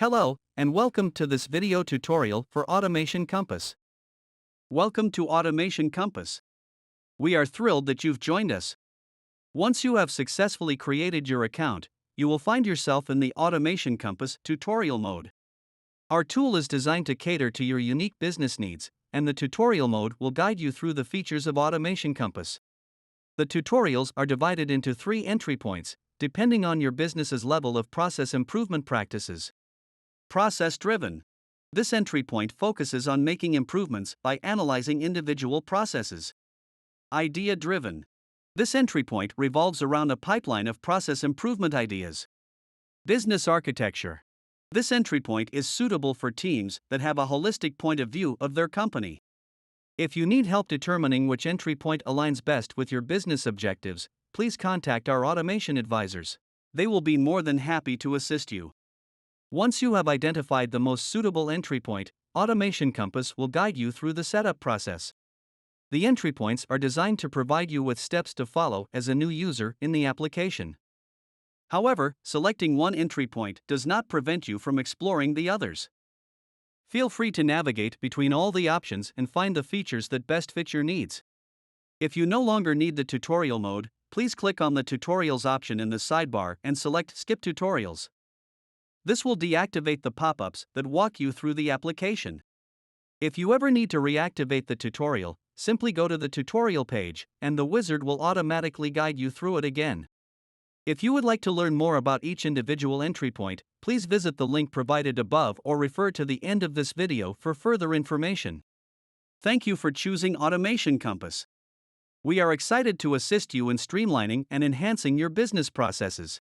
Hello, and welcome to this video tutorial for Automation Compass. Welcome to Automation Compass. We are thrilled that you've joined us. Once you have successfully created your account, you will find yourself in the Automation Compass tutorial mode. Our tool is designed to cater to your unique business needs, and the tutorial mode will guide you through the features of Automation Compass. The tutorials are divided into 3 entry points, depending on your business's level of process improvement practices. Process-driven. This entry point focuses on making improvements by analyzing individual processes. Idea-driven. This entry point revolves around a pipeline of process improvement ideas. Business architecture. This entry point is suitable for teams that have a holistic point of view of their company. If you need help determining which entry point aligns best with your business objectives, please contact our automation advisors. They will be more than happy to assist you. Once you have identified the most suitable entry point, Automation Compass will guide you through the setup process. The entry points are designed to provide you with steps to follow as a new user in the application. However, selecting one entry point does not prevent you from exploring the others. Feel free to navigate between all the options and find the features that best fit your needs. If you no longer need the tutorial mode, please click on the Tutorials option in the sidebar and select Skip Tutorials. This will deactivate the pop-ups that walk you through the application. If you ever need to reactivate the tutorial, simply go to the tutorial page, and the wizard will automatically guide you through it again. If you would like to learn more about each individual entry point, please visit the link provided above or refer to the end of this video for further information. Thank you for choosing Automation Compass. We are excited to assist you in streamlining and enhancing your business processes.